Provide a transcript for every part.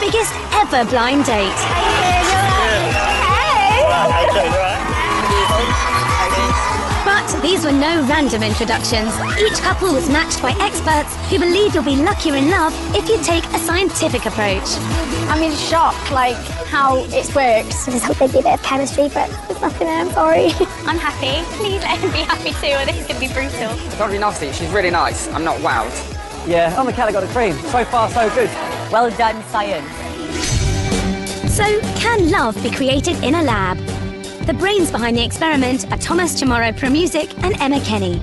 biggest ever blind date. But these were no random introductions. Each couple was matched by experts who believe you'll be luckier in love if you take a scientific approach. I'm in shock, like, how it works. There's hoping there'd be a bit of chemistry, but there's nothing there, I'm sorry. I'm happy. Please let him be happy too, or this is going to be brutal. It's not really nasty. She's really nice. I'm not wowed. Yeah, oh, Michaela got a cream. So far, so good. Well done, science. So, can love be created in a lab? The brains behind the experiment are Thomas Chamorro Pro Music and Emma Kenny.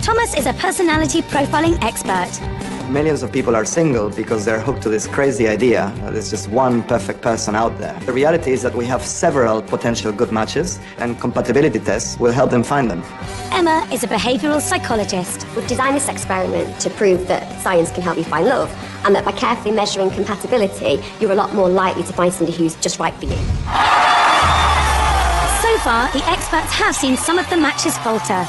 Thomas is a personality profiling expert. Millions of people are single because they're hooked to this crazy idea that there's just one perfect person out there. The reality is that we have several potential good matches, and compatibility tests will help them find them. Emma is a behavioural psychologist. We've designed this experiment to prove that science can help you find love, and that by carefully measuring compatibility, you're a lot more likely to find somebody who's just right for you. So far, the experts have seen some of the matches falter.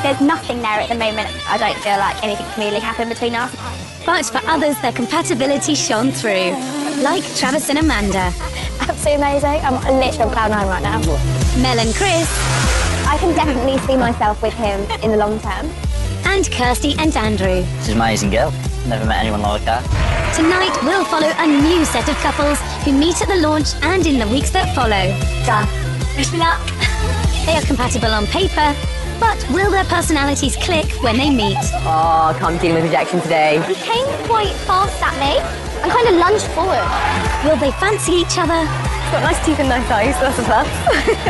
There's nothing there at the moment. I don't feel like anything can really happen between us. But for others, their compatibility shone through. Like Travis and Amanda. Absolutely amazing. I'm literally on cloud 9 right now. Mel and Chris. I can definitely see myself with him in the long term. And Kirsty and Andrew. She's an amazing girl. Never met anyone like her. Tonight, we'll follow a new set of couples who meet at the launch and in the weeks that follow. Done. Wish me luck. They are compatible on paper, but will their personalities click when they meet? Oh, can't deal with rejection today. He came quite fast at me and kind of lunged forward. Will they fancy each other? He's got nice teeth and nice eyes, that's a plus.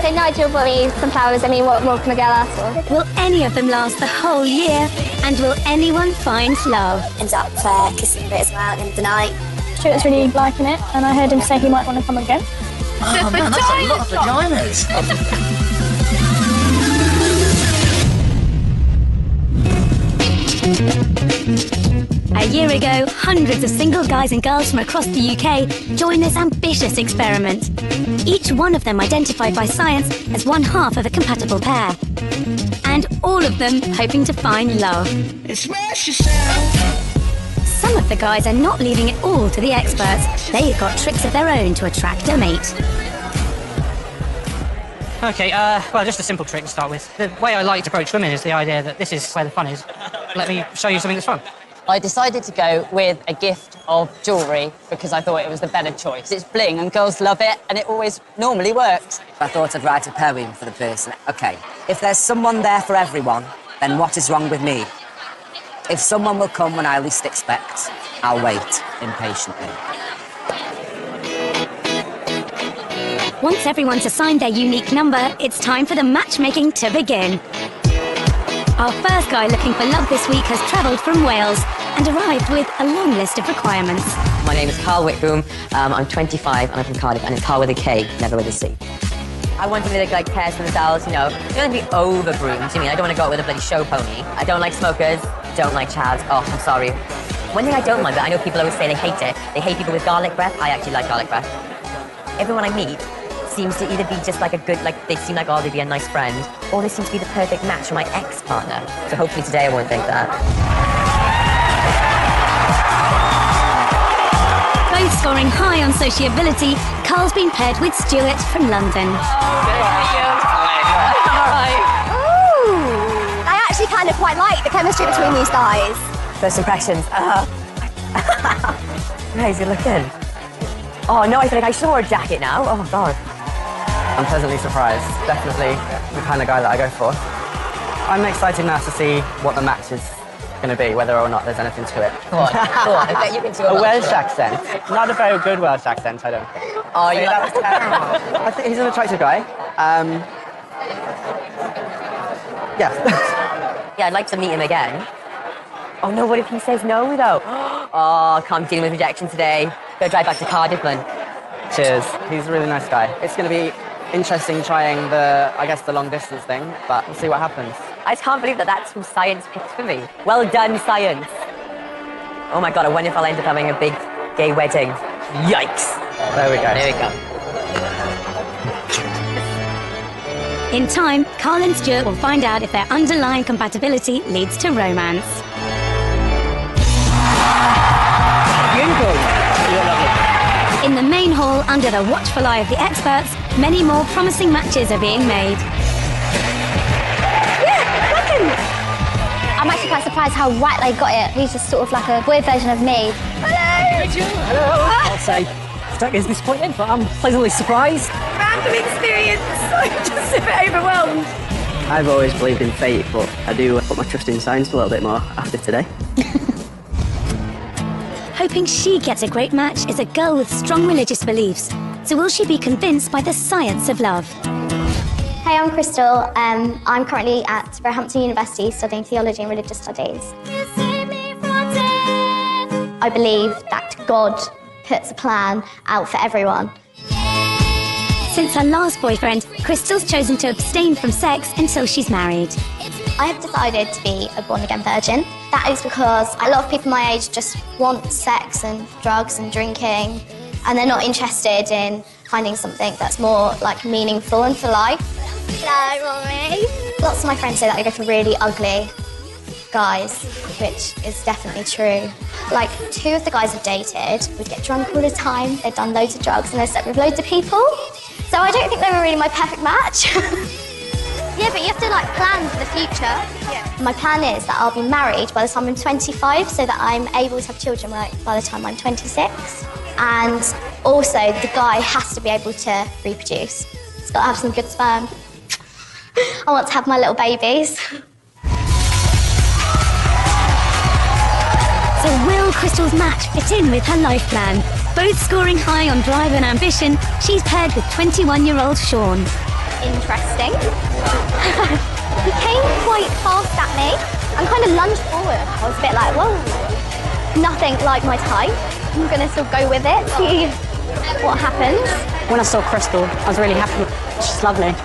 So Nigel bought me some flowers. I mean, what more can a girl ask for? Will any of them last the whole year? And will anyone find love? Ends up kissing a bit as well at the end of the night. Stuart's really liking it, and I heard him say he might want to come again. Oh man, that's a lot of vaginas. A year ago, hundreds of single guys and girls from across the UK joined this ambitious experiment. Each one of them identified by science as one half of a compatible pair. And all of them hoping to find love. Some of the guys are not leaving it all to the experts. They've got tricks of their own to attract a mate. Okay, well, just a simple trick to start with. The way I like to approach women is the idea that this is where the fun is. Let me show you something that's fun. I decided to go with a gift of jewellery because I thought it was the better choice. It's bling and girls love it, and it always normally works. I thought I'd write a poem for the person. OK, if there's someone there for everyone, then what is wrong with me? If someone will come when I least expect, I'll wait impatiently. Once everyone's assigned their unique number, it's time for the matchmaking to begin. Our first guy looking for love this week has travelled from Wales and arrived with a long list of requirements. My name is Carl Whitboom, I'm 25 and I'm from Cardiff, and it's Carl with a K, never with a C. I want somebody that like cares for themselves, you know. You don't want to be over-groomed, you mean? I don't want to go out with a bloody show pony. I don't like smokers, don't like chads. Oh, I'm sorry. One thing I don't like, but I know people always say they hate it, they hate people with garlic breath. I actually like garlic breath. Everyone I meet seems to either be just like a good, like they seem like, oh, they'd be a nice friend, or they seem to be the perfect match for my ex-partner. So hopefully today I won't think that. Both scoring high on sociability, Carl's been paired with Stuart from London. I actually kind of quite like the chemistry between these guys. First impressions. Nice, good looking. Oh no, I feel like I should wear a jacket now. Oh God. I'm pleasantly surprised. Definitely the kind of guy that I go for. I'm excited now to see what the match is going to be, whether or not there's anything to it. Go on, go on. I bet you can do a Welsh accent. Not a very good Welsh accent, I don't think. Oh, yeah, that was terrible. I think he's an attractive guy. Yeah. Yeah, I'd like to meet him again. Oh no, what if he says no though? Oh, can't deal with rejection today. Go drive back to Cardiff, man. Cheers. He's a really nice guy. It's going to be interesting trying the long distance thing, but we'll see what happens. I just can't believe that that's who science picked for me. Well done, science. Oh my God, I wonder if I'll end up having a big gay wedding. Yikes. There we go. There we go. In time, Carl and Stuart will find out if their underlying compatibility leads to romance. Beautiful. Under the watchful eye of the experts, many more promising matches are being made. I'm actually quite surprised how right they got it. He's just sort of like a weird version of me. Hello! I'll say, I don't get disappointed, but I'm pleasantly surprised. Random experience. I'm just a bit overwhelmed. I've always believed in fate, but I do put my trust in science a little bit more after today. Hoping she gets a great match is a girl with strong religious beliefs. So will she be convinced by the science of love? Hey, I'm Crystal. I'm currently at Roehampton University studying theology and religious studies. I believe that God puts a plan out for everyone. Since her last boyfriend, Crystal's chosen to abstain from sex until she's married. I have decided to be a born-again virgin. That is because a lot of people my age just want sex and drugs and drinking, and they're not interested in finding something that's more like meaningful and for life. Hello, Mommy. Lots of my friends say that they go for really ugly guys, which is definitely true. Like, 2 of the guys I've dated would get drunk all the time, they'd done loads of drugs, and they're slept with loads of people. So I don't think they were really my perfect match. Yeah, but you have to like plan for the future. Yeah. My plan is that I'll be married by the time I'm 25, so that I'm able to have children by the time I'm 26. And also, the guy has to be able to reproduce. He's got to have some good sperm. I want to have my little babies. So will Crystal's match fit in with her life plan? Both scoring high on drive and ambition, she's paired with 21-year-old Sean. Interesting. He came quite fast at me and kind of lunged forward. I was a bit like, whoa. Nothing like my type. I'm going to still go with it, see what happens. When I saw Crystal, I was really happy. She's lovely.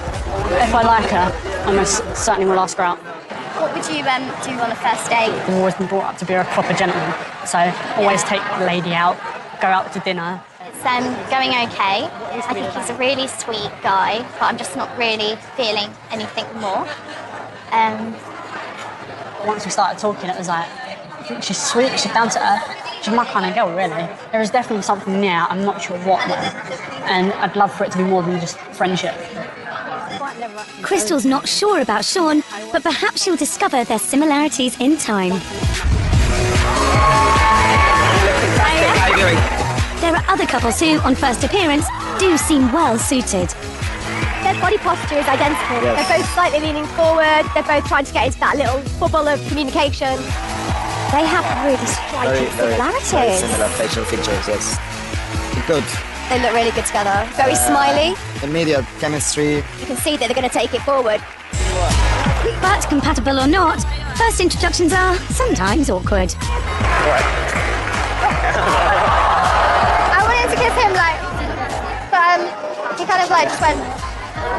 If I like her, I most certainly will ask her out. What would you do on a first date? I've always been brought up to be a proper gentleman, so always take the lady out, go out to dinner. It's going okay. I think he's a really sweet guy, but I'm just not really feeling anything more. Once we started talking, it was like, I think she's sweet, she's down to earth. She's my kind of girl, really. There is definitely something there, I'm not sure what though. And I'd love for it to be more than just friendship. Crystal's not sure about Sean, but perhaps she'll discover their similarities in time. How are you doing? There are other couples who, on first appearance, do seem well suited. Their body posture is identical. Yes. They're both slightly leaning forward. They're both trying to get into that little bubble of communication. They have really striking similarities. Very similar facial features, yes. Good. They look really good together. Very smiley. Immediate chemistry. You can see that they're going to take it forward. But compatible or not, first introductions are sometimes awkward. I wanted to kiss him, but he kind of just went.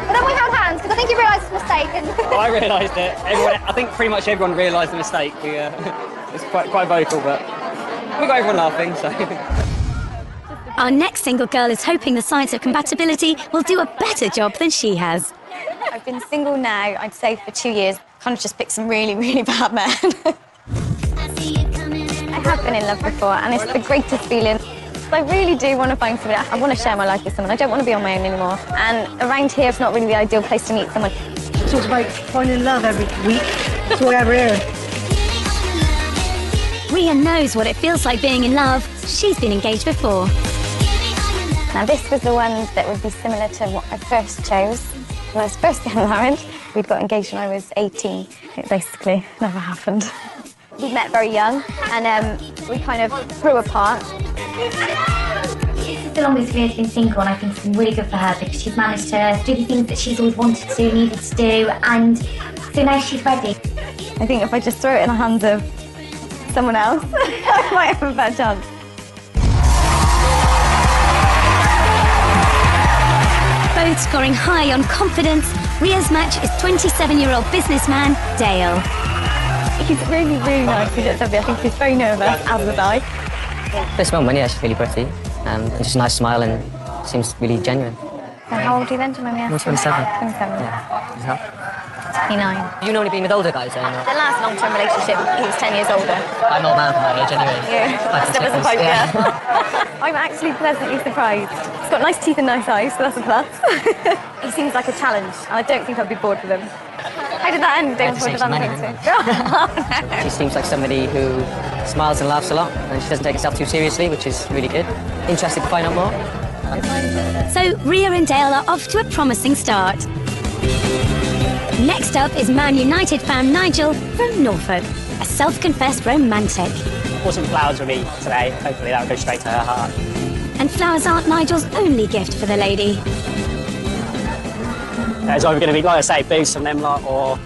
But then we held hands because I think he realised his mistake. Well, I realised it. I think pretty much everyone realised the mistake. It's quite vocal, but we got everyone laughing. So. Our next single girl is hoping the science of compatibility will do a better job than she has. I've been single now, I'd say, for 2 years. Kind of just picked some really, really bad men. I have been in love before, and it's the greatest feeling. I really do want to find someone. I want to share my life with someone. I don't want to be on my own anymore. And around here, it's not really the ideal place to meet someone. It's all about finding love every week. That's what I have here. Ria knows what it feels like being in love. She's been engaged before. Now, this was the one that would be similar to what I first chose. When I was first getting married, we'd got engaged when I was 18. It basically never happened. We met very young, and we kind of grew apart. This is the longest Ria's been single, and I think it's been really good for her because she's managed to do the things that she's always wanted to do, needed to do, and so now she's ready. I think if I just throw it in the hands of someone else, I might have a better chance. Both scoring high on confidence, Ria's match is 27-year-old businessman Dale. He's really, really nice. He looks lovely. I think he's very nervous, as would I. This moment, yeah, she's really pretty. And just a nice smile and seems really genuine. So how old are you then, do you mind me asking? I'm 27. 27. Yeah. 29. You normally been with older guys, then? The last long-term relationship, he was 10 years older. I'm an old man for my age, anyway. Yeah, that still doesn't quite, yeah. I'm actually pleasantly surprised. He's got nice teeth and nice eyes, so that's a plus. He seems like a challenge, and I don't think I'd be bored with him. How did that end? David pointed on the thing too. She seems like somebody who smiles and laughs a lot, and she doesn't take herself too seriously, which is really good. Interested to find out more? So Rhea and Dale are off to a promising start. Next up is Man United fan Nigel from Norfolk, a self-confessed romantic. Pour some flowers with me today. Hopefully that'll go straight to her heart. And flowers aren't Nigel's only gift for the lady. It's either going to be, like I say, boost from them lot, or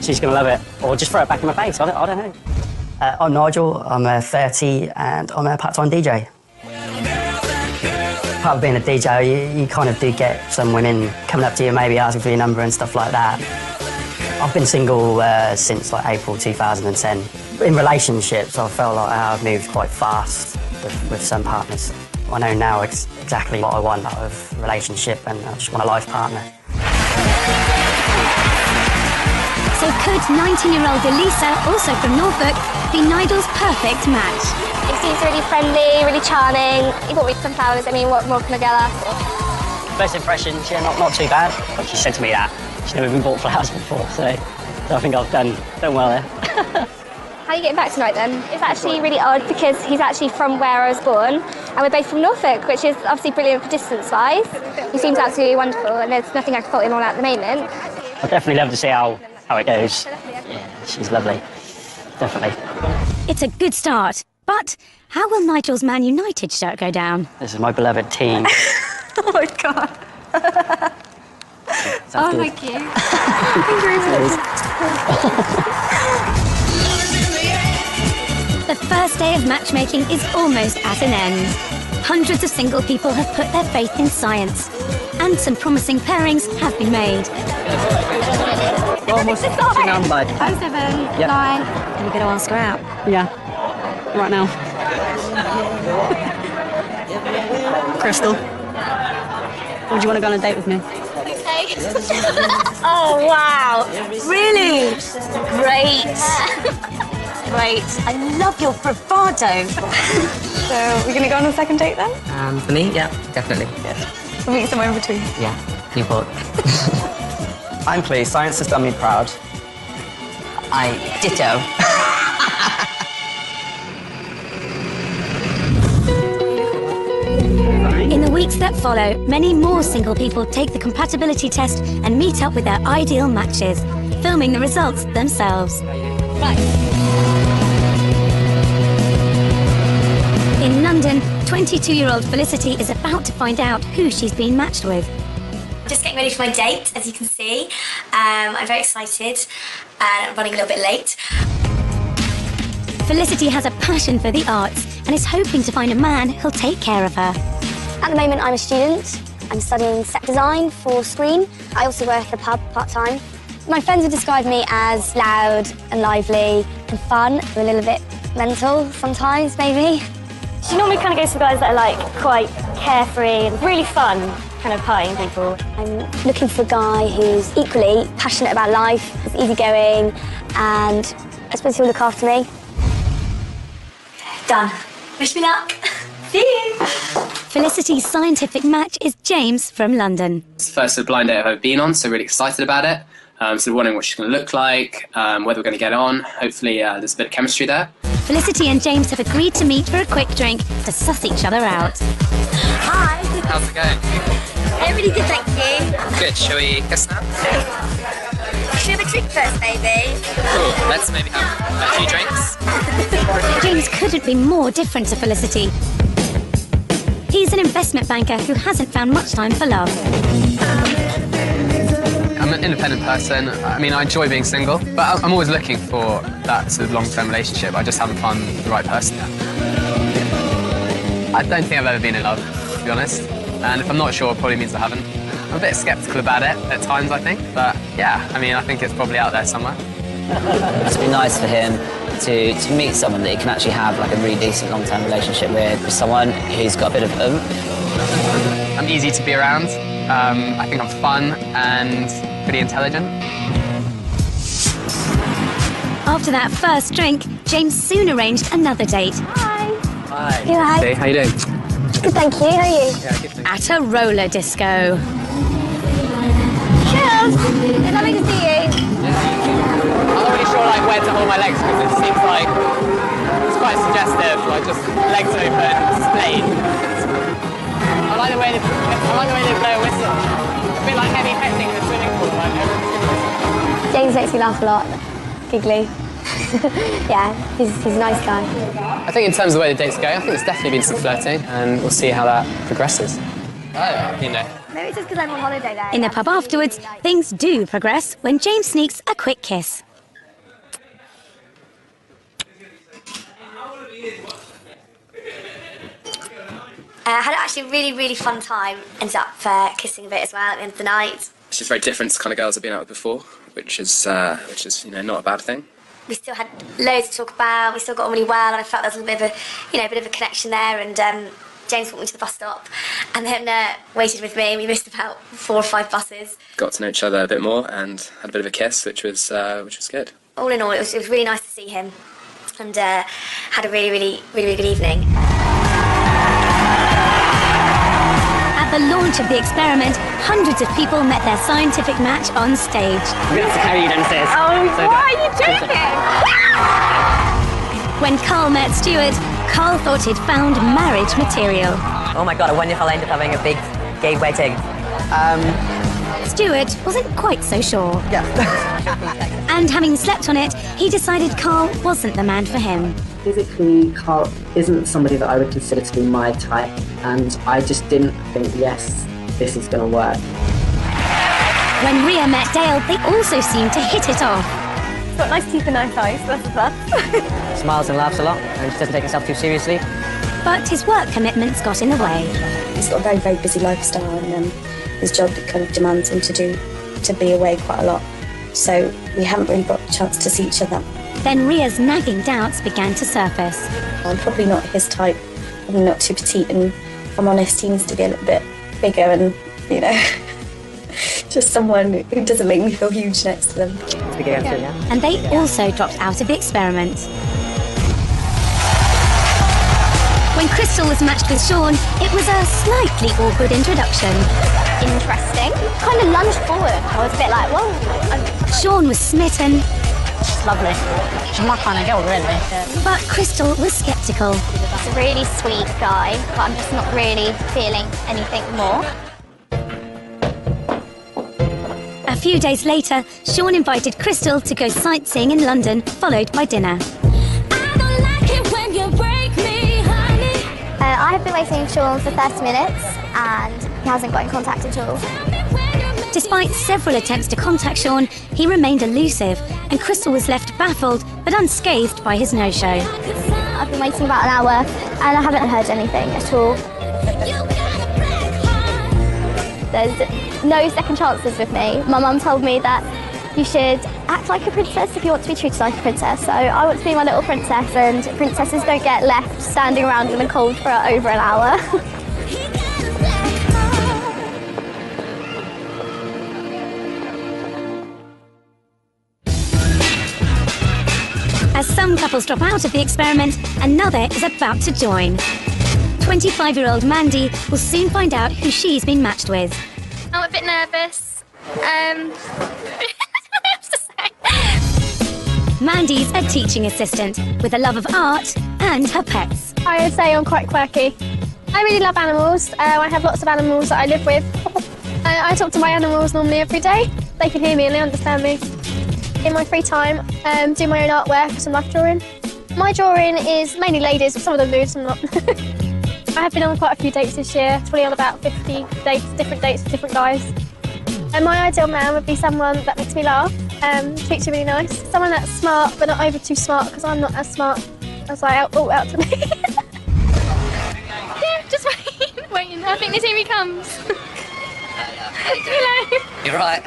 she's going to love it, or just throw it back in my face. I don't know. I'm Nigel, I'm 30 and I'm a part-time DJ. Part of being a DJ, you kind of do get some women coming up to you, maybe asking for your number and stuff like that. I've been single since like April 2010. In relationships, I felt like I've moved quite fast with some partners. I know now exactly what I want out of a relationship, and I just want a life partner. So could 19-year-old Elisa, also from Norfolk, be Nigel's perfect match? He seems really friendly, really charming. He bought me some flowers. I mean, what more can a girl ask for? First impressions, yeah, not too bad. But she said to me that she's never been bought flowers before, so I think I've done well there. How are you getting back tonight then? It's actually really odd because he's actually from where I was born, and we're both from Norfolk, which is obviously brilliant for distance-wise. He seems absolutely wonderful, and there's nothing I can fault him on at the moment. I'd definitely love to see how it goes. Yeah, she's lovely. Definitely. It's a good start, but how will Nigel's Man United shirt go down? This is my beloved team. Oh my God. Oh, good. thank you. Thank you very much. The first day of matchmaking is almost at an end. Hundreds of single people have put their faith in science, and some promising pairings have been made. Almost number. 07, Yep. 9. You're going to ask her out? Yeah, right now. Crystal, would you want to go on a date with me? Oh, wow. Really? Great. Great. I love your bravado. So, we're going to go on a second date then? For me, yeah, definitely. We'll meet somewhere in between. Yeah, Newport. I'm pleased. Science has done me proud. I ditto. In the weeks that follow, many more single people take the compatibility test and meet up with their ideal matches, filming the results themselves. In London, 22-year-old Felicity is about to find out who she's been matched with. Just getting ready for my date, as you can see. I'm very excited and I'm running a little bit late. Felicity has a passion for the arts and is hoping to find a man who'll take care of her. At the moment, I'm a student. I'm studying set design for screen. I also work at a pub part-time. My friends would describe me as loud and lively and fun. I'm a little bit mental sometimes, maybe. She normally kind of goes for guys that are like quite carefree and really fun, kind of partying people. I'm looking for a guy who's equally passionate about life, is easygoing, and I suppose he'll look after me. Done. Wish me luck. See you. Felicity's scientific match is James from London. It's the first blind date I've ever been on, so really excited about it. So wondering what she's going to look like, whether we're going to get on. Hopefully there's a bit of chemistry there. Felicity and James have agreed to meet for a quick drink to suss each other out. Hi. How's it going? Yeah, really good, thank you. Good. Shall we kiss now? Should we have a drink first, maybe? Cool. Let's maybe have a few drinks. James couldn't be more different to Felicity. He's an investment banker who hasn't found much time for love. I'm an independent person. I mean, I enjoy being single, but I'm always looking for that sort of long-term relationship. I just haven't found the right person yet. I don't think I've ever been in love, to be honest. And if I'm not sure, it probably means I haven't. I'm a bit sceptical about it at times, I think. But yeah, I mean, I think it's probably out there somewhere. It'd be nice for him to meet someone that he can actually have like a really decent long-term relationship with someone who's got a bit of oomph. I'm easy to be around. I think I'm fun and pretty intelligent. After that first drink, James soon arranged another date. Hi. You all right? Hey, how you doing? Good, thank you. How are you? Yeah, good. At a roller disco. Cheers! It's lovely to see you. I'm not really sure like where to hold my legs because it seems like it's quite suggestive, like just legs open, splayed. I like the way they blow a whistle. A bit like heavy petting in a swimming pool. Like James makes me laugh a lot. Giggly. Yeah, he's a nice guy. I think in terms of the way the dates go, I think there's definitely been some flirting, and we'll see how that progresses. You know. Maybe it's just because I'm on holiday there. In the pub afterwards, things do progress when James sneaks a quick kiss. I had actually a really fun time. Ended up kissing a bit as well at the end of the night. It's just very different to the kind of girls I've been out with before, which is you know, not a bad thing. We still had loads to talk about. We still got on really well, and I felt there was a bit of a connection there. And James walked me to the bus stop, and then waited with me. We missed about 4 or 5 buses. Got to know each other a bit more and had a bit of a kiss, which was good. All in all, it was really nice to see him, and had a really good evening. At the launch of the experiment, hundreds of people met their scientific match on stage. We have to carry you downstairs. Oh, So why are you joking? When Carl met Stuart, Carl thought he'd found marriage material. Oh my God, I wonder if I'll end up having a big gay wedding. Stuart wasn't quite so sure. And having slept on it, he decided Carl wasn't the man for him. Physically, Carl isn't somebody that I would consider to be my type, and I just didn't think, yes, this is going to work. When Ria met Dale, they also seemed to hit it off. He's got nice teeth and nice eyes, that's a plus. Smiles and laughs a lot, and she doesn't take herself too seriously. But his work commitments got in the way. He's got a very busy lifestyle, and his job kind of demands him to be away quite a lot. So we haven't really got a chance to see each other. Then Ria's nagging doubts began to surface. I'm probably not his type. I'm not too petite, and if I'm honest, he needs to be a little bit bigger and, you know, just someone who doesn't make me feel huge next to them. And they also dropped out of the experiment. When Crystal was matched with Sean, it was a slightly awkward introduction. Interesting. Kind of lunged forward. I was a bit like, whoa. Sean was smitten. She's lovely. She's my kind of girl, really. But Crystal was sceptical. He's a really sweet guy, but I'm just not really feeling anything more. A few days later, Sean invited Crystal to go sightseeing in London, followed by dinner. I have been waiting for Sean for 30 minutes and he hasn't got in contact at all. Despite several attempts to contact Sean, he remained elusive, and Crystal was left baffled but unscathed by his no-show. I've been waiting about an hour and I haven't heard anything at all. There's no second chances with me. My mum told me that you should act like a princess if you want to be treated like a princess. So I want to be my little princess, and princesses don't get left standing around in the cold for over an hour. As some couples drop out of the experiment, another is about to join. 25-year-old Mandy will soon find out who she's been matched with. I'm a bit nervous. Mandy's a teaching assistant with a love of art and her pets. I would say I'm quite quirky. I really love animals. I have lots of animals that I live with. I talk to my animals normally every day. They can hear me and they understand me. In my free time, do my own artwork, some life drawing. My drawing is mainly ladies, some of them do, some not. I have been on quite a few dates this year, probably on about 50 dates with different guys. And my ideal man would be someone that makes me laugh, treats you really nice. Someone that's smart, but not over too smart, because I'm not as smart as out to me. Yeah, just waiting. I think here he comes. Hello. You're right.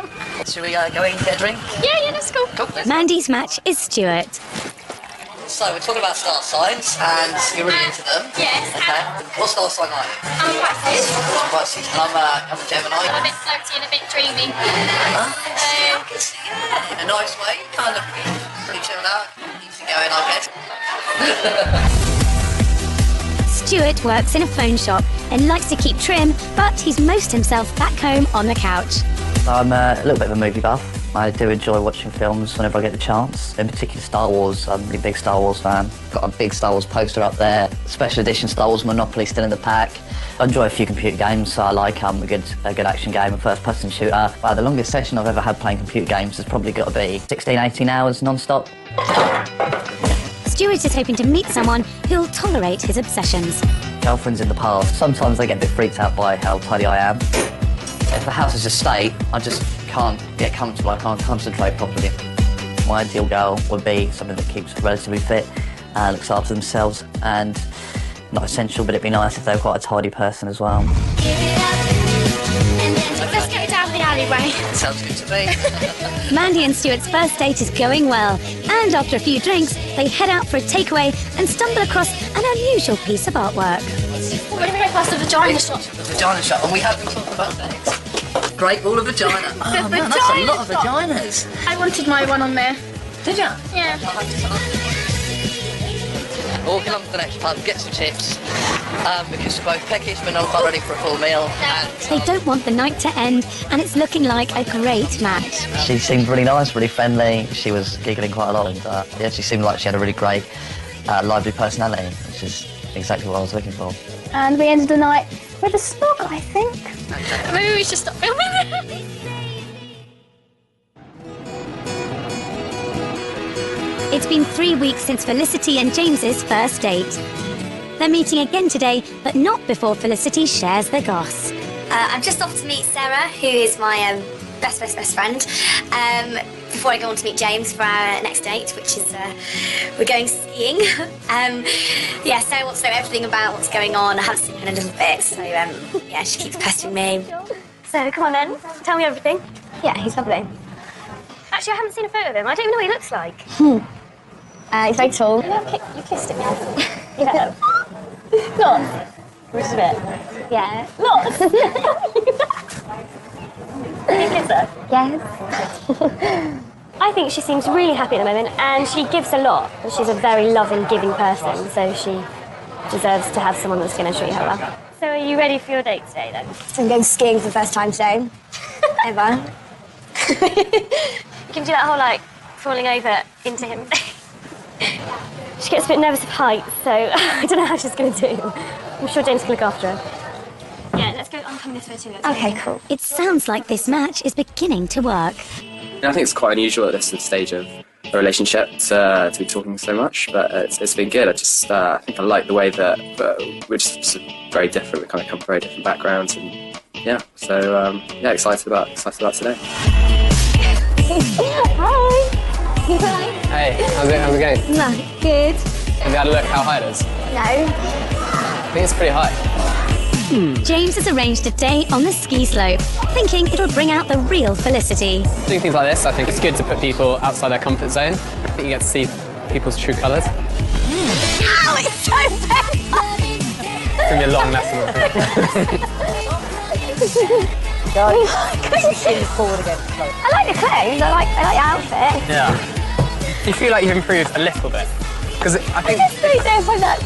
Should we go in and get a drink? Yeah, that's cool. Mandy's match is Stuart. So we're talking about star signs, and you're really into them. Yes. Okay. What star sign are you? I'm Pisces. Pisces. And I'm a Gemini. I'm a bit floaty and a bit dreamy. I can see it. In a nice way, kind of pretty chilled out, easy going, I guess. Stuart works in a phone shop and likes to keep trim, but he's most himself back home on the couch. I'm a little bit of a movie buff. I do enjoy watching films whenever I get the chance. In particular, Star Wars. I'm a really big Star Wars fan. Got a big Star Wars poster up there. Special edition Star Wars Monopoly still in the pack. I enjoy a few computer games, so I like a good action game, a first-person shooter. The longest session I've ever had playing computer games has probably got to be 16, 18 hours non-stop. Stuart is hoping to meet someone who'll tolerate his obsessions. Girlfriends in the past, sometimes they get a bit freaked out by how tidy I am. If the house is a state, I just can't get comfortable, I can't concentrate properly. My ideal girl would be somebody that keeps relatively fit, looks after themselves, and not essential, but it'd be nice if they were quite a tidy person as well. Let's go down the alleyway. Sounds good to me. Mandy and Stuart's first date is going well, and after a few drinks, they head out for a takeaway and stumble across an unusual piece of artwork. We're going to go past the vagina shop. The vagina shop, and we have to talk about that. Great Wall of Vagina. Oh man, that's a lot of vaginas. I wanted my one on there. Did you? Yeah. Walking on to the next pub, get some chips, because we're both peckish but not quite ready for a full meal. They don't want the night to end, and it's looking like a great match. She seemed really nice, really friendly. She was giggling quite a lot, and yeah, she seemed like she had a really great, lively personality, which is exactly what I was looking for. And we ended the night with a snog, I think. Maybe we should stop filming. It's been 3 weeks since Felicity and James's first date. They're meeting again today, but not before Felicity shares the goss. I'm just off to meet Sarah, who is my best friend, before I go on to meet James for our next date, which is we're going skiing. Yeah, Sarah wants to know everything about what's going on. I haven't seen her in a little bit, so yeah, she keeps pestering me. So come on then, tell me everything. Yeah, he's lovely. Actually, I haven't seen a photo of him. I don't even know what he looks like. He's very tall. You kissed him. Yeah. Lots. Which bit? Yeah. Lots. Did you kiss her? Yes. I think she seems really happy at the moment, and she gives a lot. She's a very loving, giving person, so she deserves to have someone that's going to treat her well. So are you ready for your date today, then? So I'm going skiing for the first time today. Ever. You can do that whole, like, falling over into him thing. She gets a bit nervous of heights, so I don't know how she's going to do. I'm sure James can look after her. Yeah, let's go. I'm coming this way too. Okay, cool. It sounds like this match is beginning to work. I think it's quite unusual at this stage of a relationship to be talking so much, but it's been good. I think I like the way that we're just very different. We kind of come from very different backgrounds, and yeah, so yeah, excited about today. Hi. Hey, how's it going? No, good. Have you had a look how high it is? No. I think it's pretty high. James has arranged a day on the ski slope, thinking it'll bring out the real Felicity. Doing things like this, I think it's good to put people outside their comfort zone. I think you get to see people's true colours. Ow, it's so painful! It's going to be a long lesson. Forward again. I like the clothes, I like the outfit. Yeah. Do you feel like you've improved a little bit? Because I think... I just don't know if I'm that...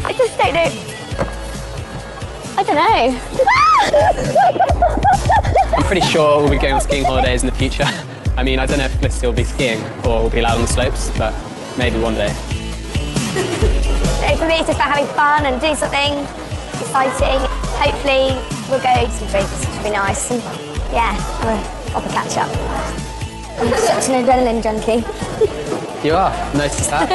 I just don't know. I don't know. I'm pretty sure we'll be going on skiing holidays in the future. I mean, I don't know if Felicity will be skiing or will be allowed on the slopes, but maybe one day. For me, it's just about having fun and doing something exciting. Hopefully, we'll go to some drinks, which will be nice. And yeah, have a proper catch up. I'm such an adrenaline junkie. You are. Noticed that.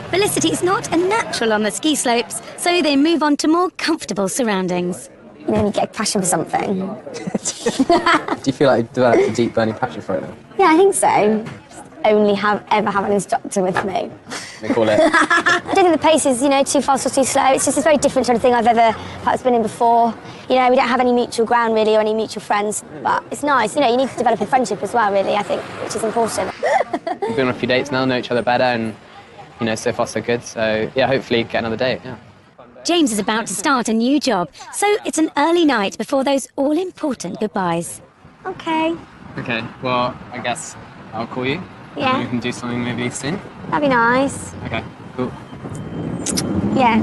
Felicity is not a natural on the ski slopes, so they move on to more comfortable surroundings. You know, when you get a passion for something. Do you feel like you've developed a deep burning passion for it now? Yeah, I think so. Just only ever have an instructor with me. They call it. I don't think the pace is, too fast or too slow. It's just a very different sort of thing I've ever perhaps been in before. We don't have any mutual ground really or any mutual friends, but it's nice. You need to develop a friendship as well, really, I think, which is important. We've been on a few dates now, know each other better, and so far so good. So yeah, hopefully get another date. Yeah. James is about to start a new job, so it's an early night before those all-important goodbyes. Okay. Okay. Well, I guess I'll call you. Yeah. We can do something maybe soon. That'd be nice. Okay. Cool. Yeah,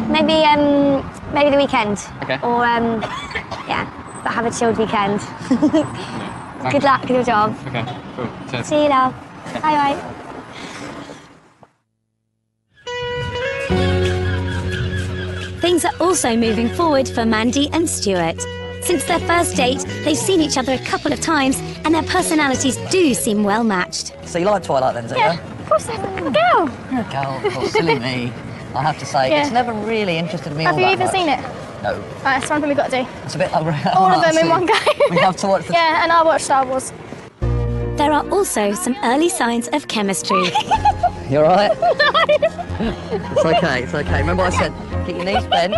maybe the weekend. Okay. Or yeah, but have a chilled weekend. Good luck with your job. Okay, cool. Cheers. See you now. Bye bye. Things are also moving forward for Mandy and Stuart. Since their first date, they've seen each other a couple of times and their personalities do seem well matched. So you like Twilight then, is it? Yeah, of course I'm a girl. You're a girl, of course. Silly me. I have to say, Yeah. it's never really interested me Have all you that even much. seen it? No. Right, that's one thing we've got to do. It's a bit like... All of them in one go. We have to watch the... Yeah, and I'll watch Star Wars. There are also some early signs of chemistry. You all right? It's okay, it's okay. Remember what I said, keep your knees bent.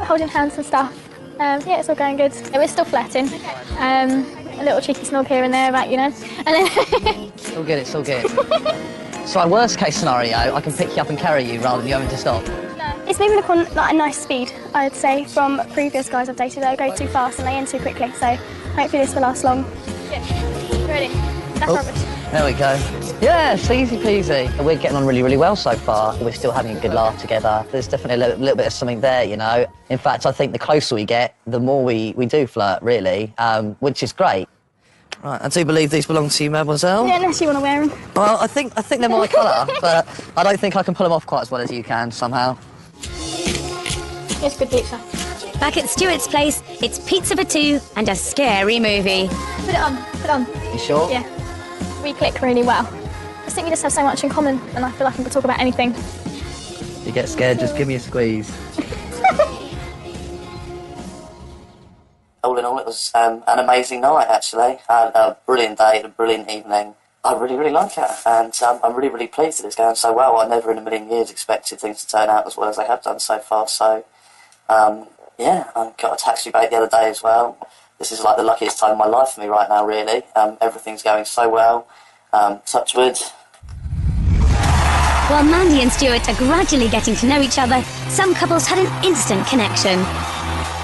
Holding hands and stuff. Yeah, it's all going good. We're still flirting. A little cheeky snog here and there, about, you know. And then It's all good, it's all good. So, worst case scenario, I can pick you up and carry you rather than you having to stop. it's moving up on like a nice speed, I'd say, from previous guys I've dated. They go too fast and they end too quickly. So hopefully this will last long. Yeah. Ready? That's rubbish. There we go. Yeah, it's easy peasy. We're getting on really, really well so far. We're still having a good laugh together. There's definitely a little bit of something there, you know. In fact, I think the closer we get, the more we do flirt, really, which is great. Right, I do believe these belong to you, mademoiselle. Yeah, unless you want to wear them. Well, I think they're my colour, but I don't think I can pull them off quite as well as you can, somehow. It's good pizza. Back at Stuart's place, it's pizza for two and a scary movie. Put it on, put it on. You sure? Yeah. We click really well. I think we just have so much in common, and I feel like I can talk about anything. If you get scared, just give me a squeeze. All in all, it was an amazing night, actually. I had a brilliant day, a brilliant evening. I really, really like it, and I'm really, really pleased that it's going so well. I never in a million years expected things to turn out as well as they have done so far, so, yeah, I got a taxi break the other day as well. This is like the luckiest time of my life for me right now, really. Everything's going so well. Touch wood. While Mandy and Stuart are gradually getting to know each other, some couples had an instant connection.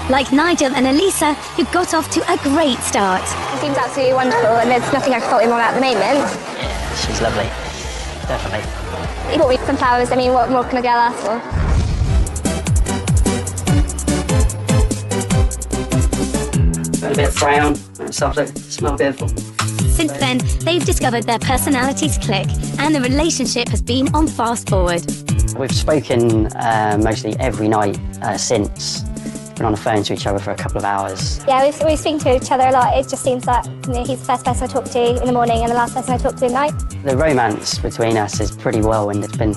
Like Nigel and Elisa, who got off to a great start. He seems absolutely wonderful, and there's nothing I can fault him on at the moment. Yeah, she's lovely. Definitely. He bought me some flowers. I mean, what more can a girl ask for? Got a bit of brown, something, smell beautiful. Since then, they've discovered their personalities click, and the relationship has been on fast forward. We've spoken mostly every night since. Been on the phone to each other for a couple of hours. Yeah, we speak to each other a lot. It just seems like he's the first person I talk to in the morning and the last person I talk to at night. The romance between us is pretty whirlwind. It's been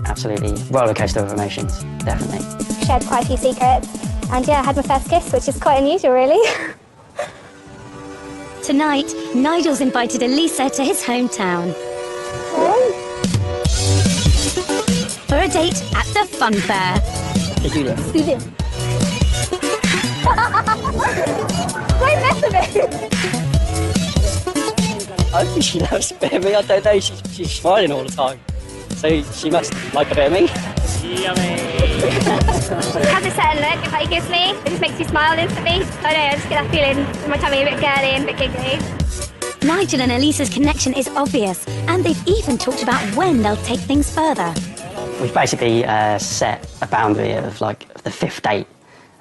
absolutely roller coaster of emotions, definitely. Shared quite a few secrets, and yeah, I had my first kiss, which is quite unusual, really. Tonight, Nigel's invited Elisa to his hometown. For a date at the fun fair. Do this. Don't mess with it. I think she loves a bit of me. I don't know. She's smiling all the time. So she must like a bit of me. Yummy. It has a certain look that he gives me. It just makes me smile instantly. I don't know, I just get that feeling in my tummy, a bit girly and a bit giggly. Nigel and Elisa's connection is obvious, and they've even talked about when they'll take things further. We've basically set a boundary of like the fifth date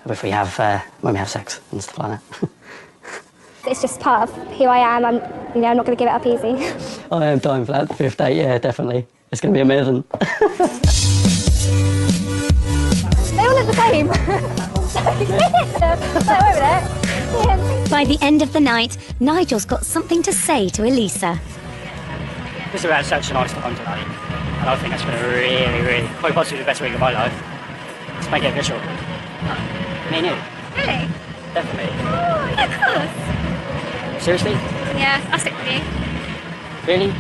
if we have when we have sex and stuff like that. It's just part of who I am. I'm not going to give it up easy. I am dying for that fifth date. Yeah, definitely. It's going to be amazing. They all look the same. By the end of the night, Nigel's got something to say to Elisa. This has been such a nice time tonight. And I think it's been a really, really, quite possibly the best week of my life. Let's make it official. Me and you. Really? Definitely. Oh, yeah, of course. Seriously? Yeah, I'll stick with you. Really?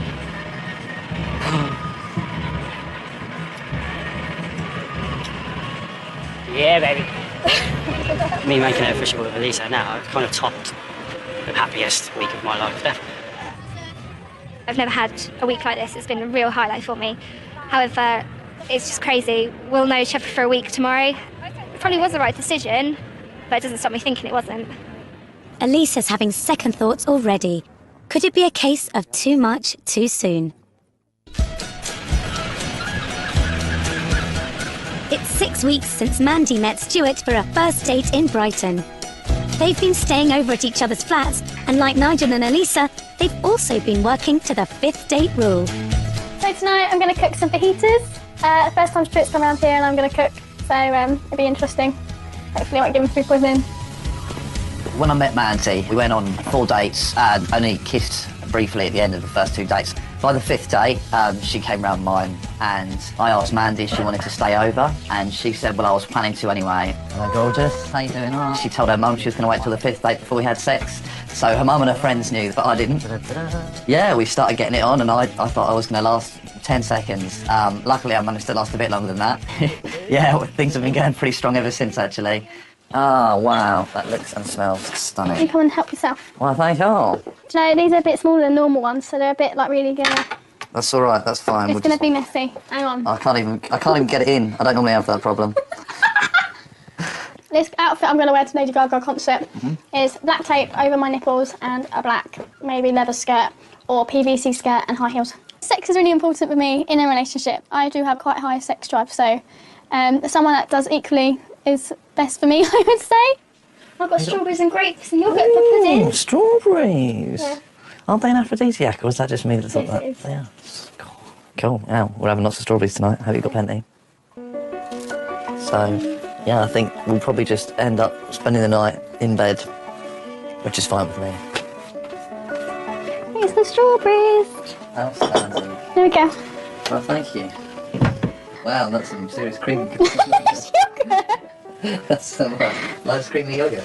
Yeah, baby. Me making it official with Elisa now, I've kind of topped the happiest week of my life, definitely. I've never had a week like this. It's been a real highlight for me. However, it's just crazy. We'll know each other for a week tomorrow. It probably was the right decision, but it doesn't stop me thinking it wasn't. Elisa's having second thoughts already. Could it be a case of too much too soon? 6 weeks since Mandy met Stuart for a first date in Brighton. They've been staying over at each other's flats, and like Nigel and Elisa, they've also been working to the 5th date rule. So tonight I'm going to cook some fajitas. First time Stuart's come around here and I'm going to cook, so it'll be interesting. Hopefully I won't give him food poisoning. When I met Mandy, we went on 4 dates and only kissed briefly at the end of the first 2 dates. By the 5th date, she came round mine and I asked Mandy if she wanted to stay over, and she said, well, I was planning to anyway. Hello, gorgeous. How you doing? All right. She told her mum she was going to wait till the 5th date before we had sex. So her mum and her friends knew, but I didn't. Yeah, we started getting it on and I thought I was going to last 10 seconds. Luckily, I managed to last a bit longer than that. Yeah, things have been going pretty strong ever since, actually. Oh, wow, that looks and smells stunning. You come and help yourself. Well, thank you. Do you know, these are a bit smaller than normal ones, so they're a bit like really gonna... That's all right, that's fine. It's gonna be messy. Hang on. I can't even get it in. I don't normally have that problem. This outfit I'm going to wear to Lady Gaga concert is black tape over my nipples and a black, maybe leather skirt or PVC skirt and high heels. Sex is really important for me in a relationship. I do have quite high sex drive, so someone that does equally is best for me, I would say. I've got strawberries and grapes and yoghurt for pudding. Strawberries! Yeah. Aren't they an aphrodisiac, or is that just me that thought Yes, that? it is. Yeah. Cool. Yeah, we're having lots of strawberries tonight. Hope you've got plenty. So, yeah, I think we'll probably just end up spending the night in bed, which is fine with me. Here's the strawberries. Outstanding. There we go. Well, thank you. Wow, that's some serious cream. That's some nice creamy yogurt.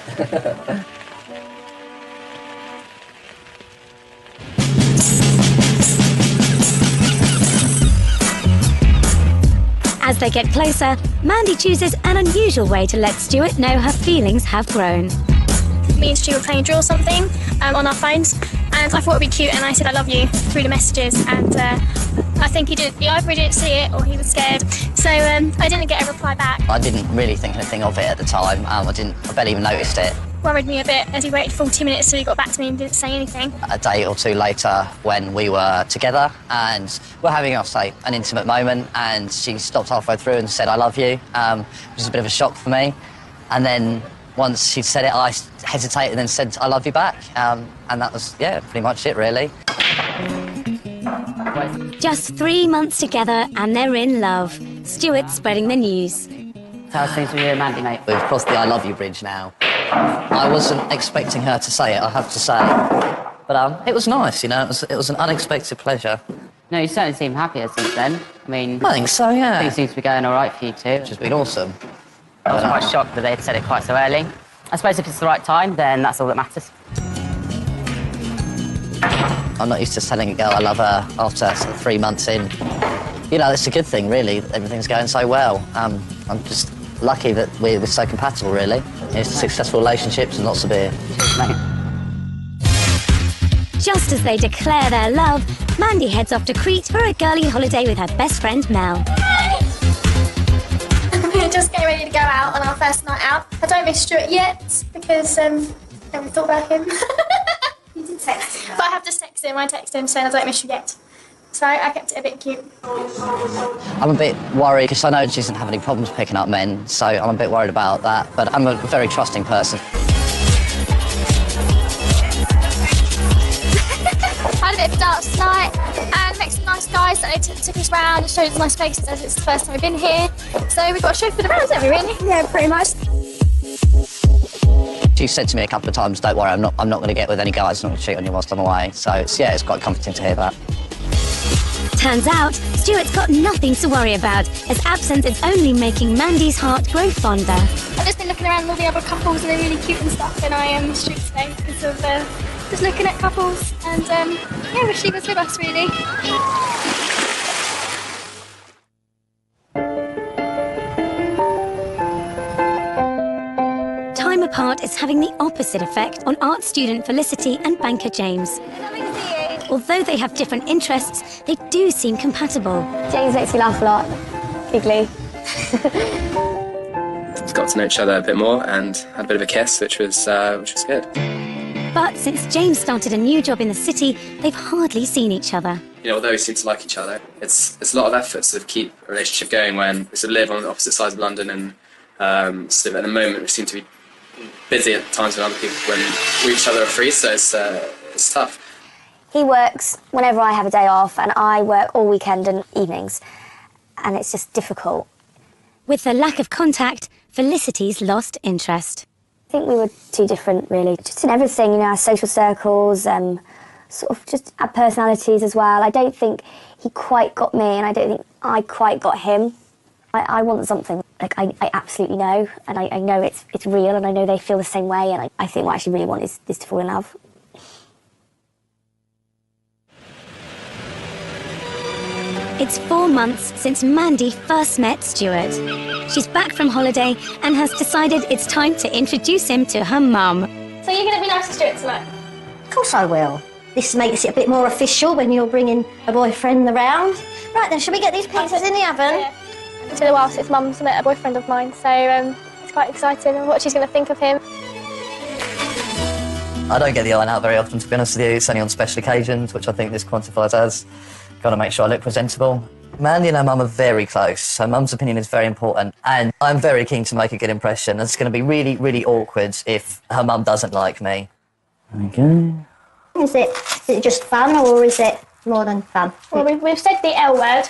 As they get closer, Mandy chooses an unusual way to let Stuart know her feelings have grown. Me and Stu were playing draw something on our phones, and I thought it'd be cute, and I said I love you through the messages, and I think he either didn't see it or he was scared, so I didn't get a reply back. I didn't really think anything of it at the time. I barely even noticed it. Worried me a bit as he waited 40 minutes till he got back to me and didn't say anything. A day or two later, when we were together and we're having, I'll say, an intimate moment, and she stopped halfway through and said, I love you, which was a bit of a shock for me. And then once she'd said it, I hesitated and then said, I love you back. And that was, yeah, pretty much it, really. Just 3 months together and they're in love. Stuart spreading the news. How's things with you and Mandy, mate? We've crossed the I love you bridge now. I wasn't expecting her to say it, I have to say. But it was nice, you know, it was an unexpected pleasure. No, you certainly seem happier since then. I mean... I think so, yeah. Things seem to be going all right for you two. Which has been awesome. I was quite shocked that they'd said it quite so early. I suppose if it's the right time, then that's all that matters. I'm not used to telling a girl I love her after sort of 3 months in. You know, it's a good thing, really. Everything's going so well. I'm just lucky that we're so compatible, really. It's successful relationships and lots of beer. Cheers, mate. Just as they declare their love, Mandy heads off to Crete for a girly holiday with her best friend Mel. We're just getting ready to go out on our first night out. I don't miss Stuart yet because I haven't thought about him. You did text him. But I have just texted him. I texted him saying I don't miss you yet. So I kept it a bit cute. I'm a bit worried because I know she doesn't have any problems picking up men, so I'm a bit worried about that. But I'm a very trusting person. I had a bit of a dance tonight and met some nice guys that took us round and showed us nice places as it's the first time we've been here. So we've got a show for the rounds, haven't we, really? Yeah, pretty much. She said to me a couple of times, don't worry, I'm not going to get with any guys, I'm not going to cheat on you whilst I'm away. So, it's quite comforting to hear that. Turns out, Stuart's got nothing to worry about, as absence is only making Mandy's heart grow fonder. I've just been looking around all the other couples and they're really cute and stuff, and I am Stuart today because of just looking at couples and, yeah, wish he was with us, really. Time apart is having the opposite effect on art student Felicity and banker James. Although they have different interests, they do seem compatible. James makes me laugh a lot. Giggly. Got to know each other a bit more and had a bit of a kiss, which was good. But since James started a new job in the city, they've hardly seen each other. Although we seem to like each other, it's a lot of effort to sort of keep a relationship going when we sort of live on the opposite sides of London, and sort of at the moment we seem to be busy at times when other people, when we each other are free, so it's tough. He works whenever I have a day off, and I work all weekend and evenings, and it's just difficult. With the lack of contact, Felicity's lost interest. I think we were too different, really, just in everything, our social circles, sort of just our personalities as well. I don't think he quite got me, and I don't think I quite got him. I want something, like, I absolutely know, and I know it's real, and I know they feel the same way, and I think what I actually really want is to fall in love. It's 4 months since Mandy first met Stuart. She's back from holiday and has decided it's time to introduce him to her mum. So you're going to be nice to Stuart tonight? Of course I will. This makes it a bit more official when you're bringing a boyfriend around. Right then, shall we get these pizzas in the oven? Yeah. It's been a while since Mum's met a boyfriend of mine, so it's quite exciting and what she's going to think of him. I don't get the iron out very often, to be honest with you. It's only on special occasions, which I think this quantifies as. Got to make sure I look presentable. Mandy and her mum are very close. Her mum's opinion is very important, and I'm very keen to make a good impression. It's going to be really, really awkward if her mum doesn't like me. Okay. Is it just fun, or is it more than fun? Well, we've said the L word.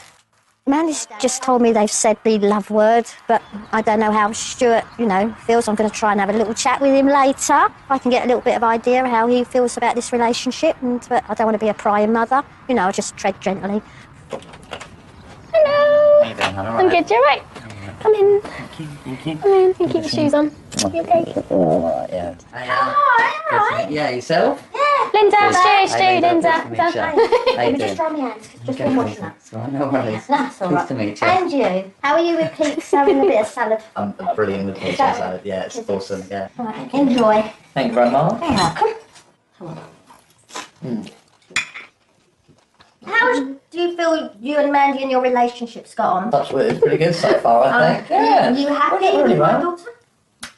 Mandy's just told me they've said the love word, but I don't know how Stuart, feels. I'm going to try and have a little chat with him later. I can get a little bit of idea how he feels about this relationship, but I don't want to be a prying mother. I'll just tread gently. Hello. How you doing, Hannah? I'm good, you're right. Come in. Thank you. Come in, keep your shoes on. You okay? All right, yeah. Hi. Yeah, yourself? Yeah. Linda, Hey, Stu, Linda. Linda. Nice to meet you. How you Just doing? try my hands, just Okay, been watching that. That's all right, no worries. That's all right. Nice to meet you. And you? How are you with pizza and a bit of salad? I'm brilliant with pizza that- salad. Yeah, it's awesome. Yeah. All right, enjoy. Thank you very much. You're welcome. Come on. How do you feel you and Mandy and your relationship's got on? Touch wood, it's pretty good so far, I think. Are you happy Really with my well. daughter?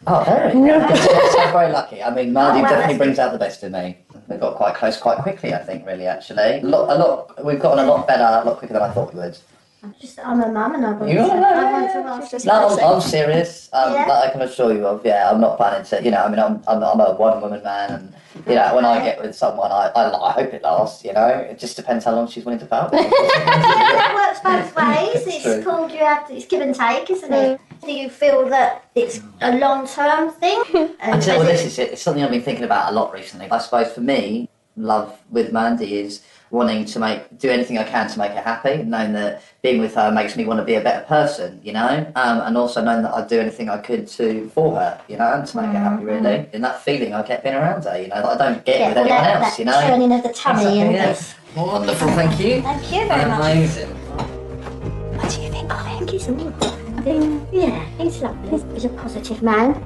Oh, very. Yes, I'm very lucky. I mean, Mandy Oh, well, definitely that's brings out the best in me. We got quite close quite quickly, I think, really, actually. We've gotten a lot better, a lot quicker than I thought we would. I'm a mum and I want You to are? ask just No, I'm serious. Yeah. That I can assure you of. Yeah, I'm not planning to. I'm a one-woman man, and when I get with someone, I hope it lasts. It just depends how long she's willing to put up with. That works both ways. It's It's true. called it's give and take, isn't it? Do you feel that it's a long-term thing? I tell you what, this is it. It's something I've been thinking about a lot recently. I suppose for me, love with Mandy is wanting to do anything I can to make her happy, knowing that being with her makes me want to be a better person, and also knowing that I'd do anything I could for her, and to make her happy, really. And that feeling I get being around her, that I don't get with anyone else, that churning of the tummy and yes. Wonderful, thank you. Thank you very much. Amazing. What do you think of him? He's yeah, he's lovely. He's a positive man.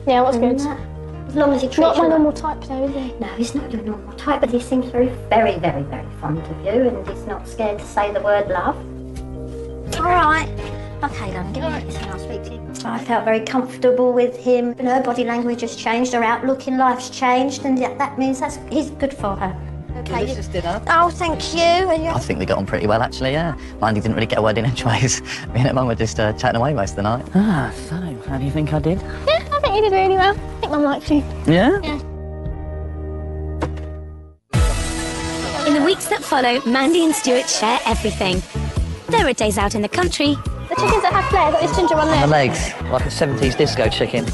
Yeah, what's good? As long as he treats Not my you normal type though, is he? No, he's not your normal type, but he seems very, very, very, very fond of you, and he's not scared to say the word love. All right. Okay, darling, get on and I'll speak to you. I felt very comfortable with him, and her body language has changed, her outlook in life's changed, and that means he's good for her. Okay. This is dinner. Oh, thank you. And I think we got on pretty well, actually, yeah. Mandy didn't really get a word in anyways. Me and her mum were just chatting away most of the night. So, how do you think I did? Yeah, I think you did really well. I think Mum likes you. Yeah? Yeah. In the weeks that follow, Mandy and Stuart share everything. There are days out in the country. The chickens that have flair, got this ginger one there. The legs, like a 70s disco chicken.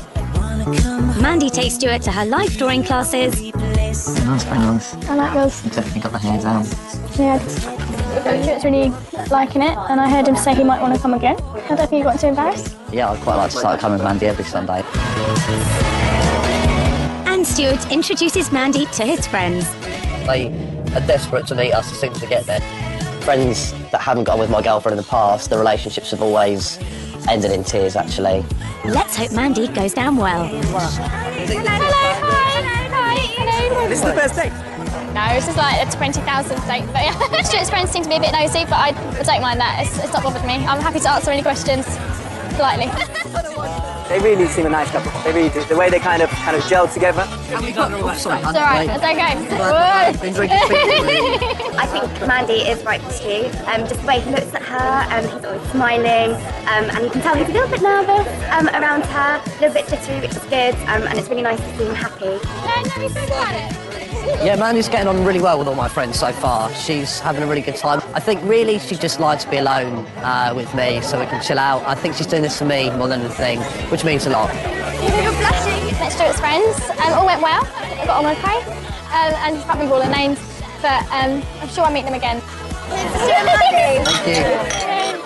Mandy takes Stuart to her life drawing classes. Nice, very nice. I like those. Definitely got the hair down. Yeah, Stuart's really liking it, and I heard him say he might want to come again. I don't think you got too embarrassed. Yeah, I'd quite like to start coming with Mandy every Sunday. And Stuart introduces Mandy to his friends. They are desperate to meet us as soon as we get there. Friends that haven't gone with my girlfriend in the past, the relationships have always ended in tears, actually. Let's hope Mandy goes down well. This is the first date? No, this is like a 20,000th date, but yeah. Stuart's friends seem to be a bit nosy, but I don't mind that. It's not bothered me. I'm happy to answer any questions politely. They really seem a nice couple. They really do. The way they kind of gel together. It's alright, it's okay. I think Mandy is right for you. Just the way he looks at her, he's always smiling, and you can tell he's a little bit nervous around her, a little bit jittery, which is good, and it's really nice to see him happy. Yeah, Mandy's getting on really well with all my friends so far. She's having a really good time. I think really she just likes to be alone with me so we can chill out. I think she's doing this for me more than anything, which means a lot. You're blushing. Met Stuart's friends. All went well. I got on okay. And can't remember all their names, but I'm sure I'll meet them again. Thank you.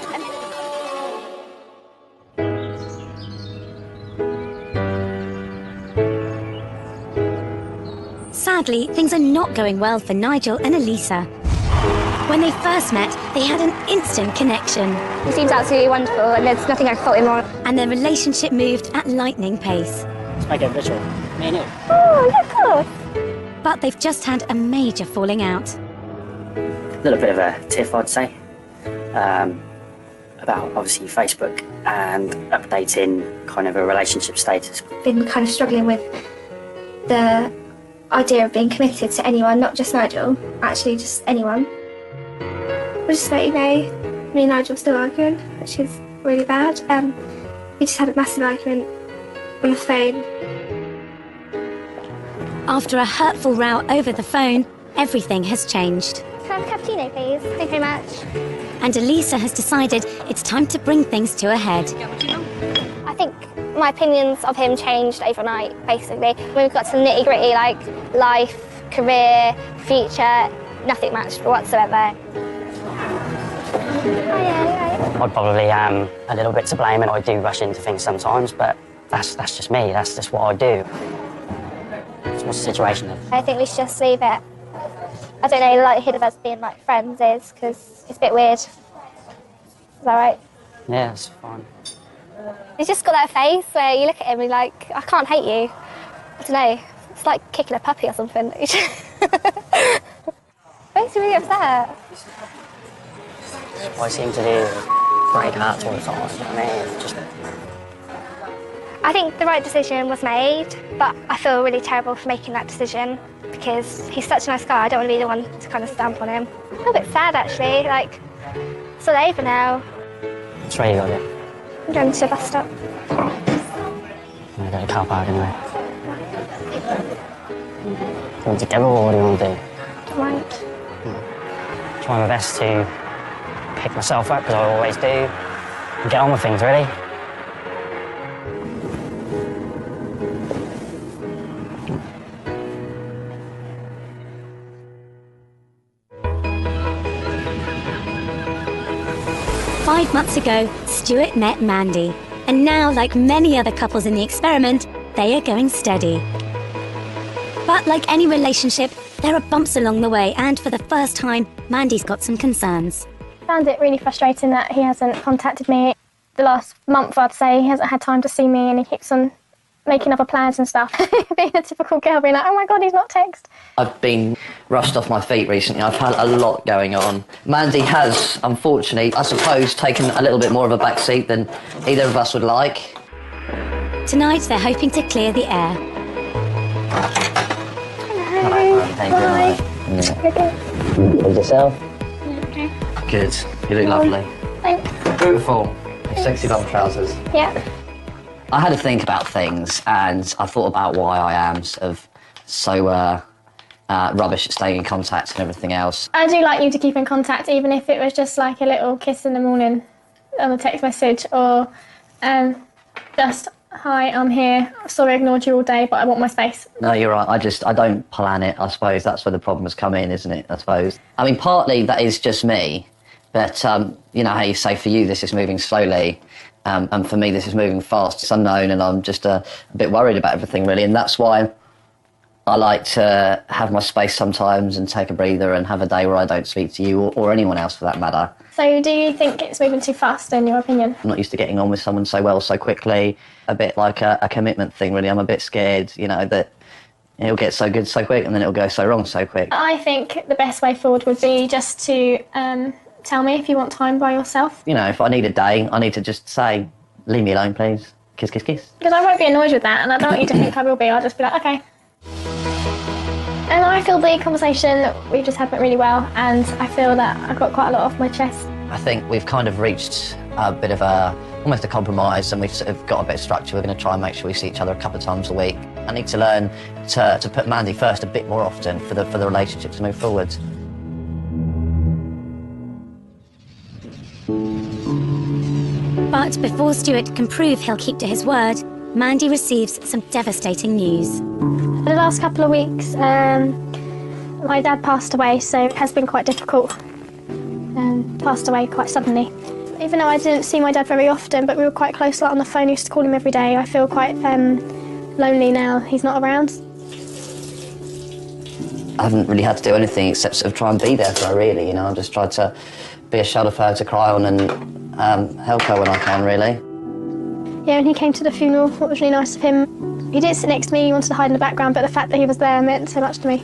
Sadly, things are not going well for Nigel and Elisa. When they first met, they had an instant connection. He seems absolutely wonderful, and there's nothing I can fault him on. And their relationship moved at lightning pace. Let's make it official. Me and you. Oh, yeah, of course. But they've just had a major falling out. A little bit of a tiff, I'd say, about obviously Facebook and updating kind of a relationship status. Been kind of struggling with the idea of being committed to anyone, not just Nigel, actually just anyone. We'll just let you know, me and Nigel still arguing, which is really bad. We just had a massive argument on the phone. After a hurtful row over the phone, everything has changed. Can I have a cappuccino, please? Thank you very much. And Elisa has decided it's time to bring things to a head. I think my opinions of him changed overnight, basically. When we got to the nitty-gritty, like life, career, future, nothing matched whatsoever. I probably am a little bit to blame, and I do rush into things sometimes, but that's just me. That's just what I do. What's the situation? I think we should just leave it. I don't know the likelihood of us being like friends is, because it's a bit weird. Is that right? Yeah, it's fine. He's just got that face where you look at him and you're like, I can't hate you. I don't know. It's like kicking a puppy or something. Makes me really upset. I seem to do break hearts all the time. I mean, just. I think the right decision was made, but I feel really terrible for making that decision because he's such a nice guy. I don't want to be the one to kind of stamp on him. I'm a little bit sad, actually. Like, it's all over now. That's where you got it. I'm going to the bus stop. I'm going to go to the car park anyway. Do you want to go or what do you want to do? Don't mind. Try my best to pick myself up, because I always do, and get on with things, really. Five months ago, Stuart met Mandy. And now, like many other couples in the experiment, they are going steady. But like any relationship, there are bumps along the way, and for the first time, Mandy's got some concerns. I found it really frustrating that he hasn't contacted me. The last month, I'd say, he hasn't had time to see me, and he keeps on making other plans and stuff. Being a typical girl, being like, oh my God, he's not text. I've been rushed off my feet recently. I've had a lot going on. Mandy has, unfortunately, I suppose, taken a little bit more of a back seat than either of us would like. Tonight, they're hoping to clear the air. Hi. With yourself? Okay. Good. You look lovely. Thanks. Beautiful. Sexy bum trousers. Yeah. I had to think about things, and I thought about why I am sort of so rubbish at staying in contact and everything else. I do like you to keep in contact, even if it was just like a little kiss in the morning on a text message, or just, hi, I'm here. Sorry I ignored you all day, but I want my space. No, you're right. I don't plan it. I suppose that's where the problem has come in, isn't it? I suppose. I mean, partly that is just me, but you know how you say for you this is moving slowly. And for me, this is moving fast. It's unknown, and I'm just a bit worried about everything, really. And that's why I like to have my space sometimes and take a breather and have a day where I don't speak to you or anyone else, for that matter. So do you think it's moving too fast, in your opinion? I'm not used to getting on with someone so well so quickly. A bit like a commitment thing, really. I'm a bit scared, you know, that it'll get so good so quick and then it'll go so wrong so quick. I think the best way forward would be just to tell me if you want time by yourself. You know, if I need a day, I need to just say, leave me alone, please. Kiss, kiss, kiss. Because I won't be annoyed with that, and I don't want you to think I will be. I'll just be like, okay. And I feel the conversation we just had went really well, and I feel that I got quite a lot off my chest. I think we've kind of reached a bit of almost a compromise, and we've sort of got a bit of structure. We're going to try and make sure we see each other a couple of times a week. I need to learn to put Mandy first a bit more often for the relationship to move forward. But before Stuart can prove he'll keep to his word, Mandy receives some devastating news. For the last couple of weeks, my dad passed away, so it has been quite difficult. Passed away quite suddenly. Even though I didn't see my dad very often, but we were quite close, like on the phone, I used to call him every day. I feel quite lonely now he's not around. I haven't really had to do anything except sort of try and be there for her, really, you know. I've just tried to be a shoulder for her to cry on and help her when I can, really. Yeah, when he came to the funeral, it was really nice of him. He didn't sit next to me, he wanted to hide in the background, but the fact that he was there meant so much to me.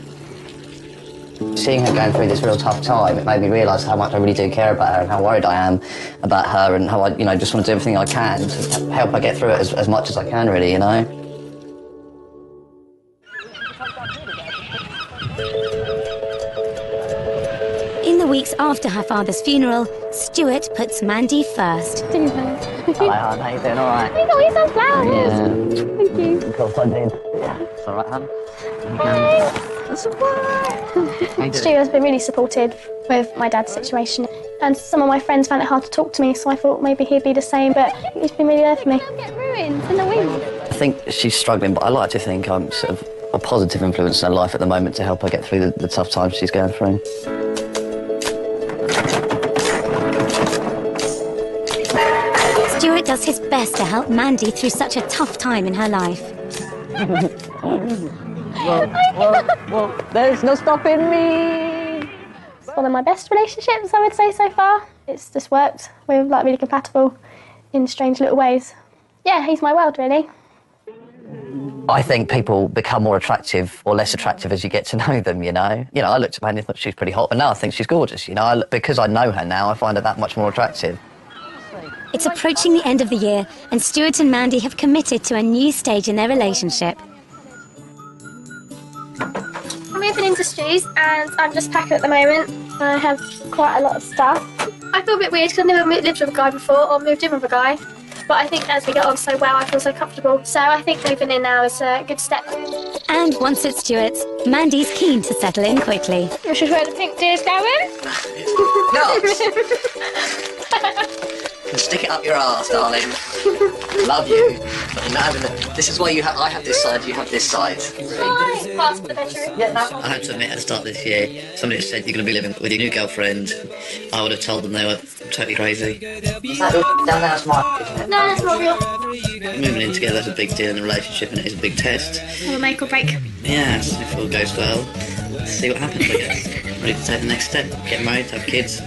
Seeing her going through this real tough time, it made me realise how much I really do care about her and how worried I am about her, and how I, you know, just want to do everything I can to help her get through it as much as I can, really, you know. In the weeks after her father's funeral, Stuart puts Mandy first. Hello, hon. How you doing? All right? You got me some flowers. Yeah. Thank you. Of course I did. It's all right, hon. Stuart's been really supportive with my dad's situation, and some of my friends found it hard to talk to me, so I thought maybe he'd be the same, but he's been really there for me. Don't get ruined in the wind. I think she's struggling, but I like to think I'm sort of a positive influence in her life at the moment to help her get through the tough times she's going through. Stuart does his best to help Mandy through such a tough time in her life. Well, there's no stopping me. It's one of my best relationships, I would say, so far. It's just worked. We're like really compatible in strange little ways. Yeah, he's my world, really. I think people become more attractive or less attractive as you get to know them, you know. You know, I looked at Mandy and thought she was pretty hot, but now I think she's gorgeous, you know. Because I know her now, I find her that much more attractive. It's approaching the end of the year, and Stuart and Mandy have committed to a new stage in their relationship. I'm moving into Stu's, and I'm just packing at the moment. I have quite a lot of stuff. I feel a bit weird because I've never lived with a guy before or moved in with a guy. But I think as we get on so well, I feel so comfortable. So I think moving in now is a good step. And once at Stuart's, Mandy's keen to settle in quickly. This is where the pink deer's going. Stick it up your arse, darling. Love you. But no, this is why I have this side, you have this side. Pass for the bedroom. Yeah, no. I have to admit, at the start of this year, somebody said you're going to be living with your new girlfriend. I would have told them they were totally crazy. That's mine. No, that's not real. Moving in together is a big deal in a relationship, and it is a big test. Or make or break. Yes, if all goes well, let's see what happens, I guess. Ready to take the next step, get married, have kids.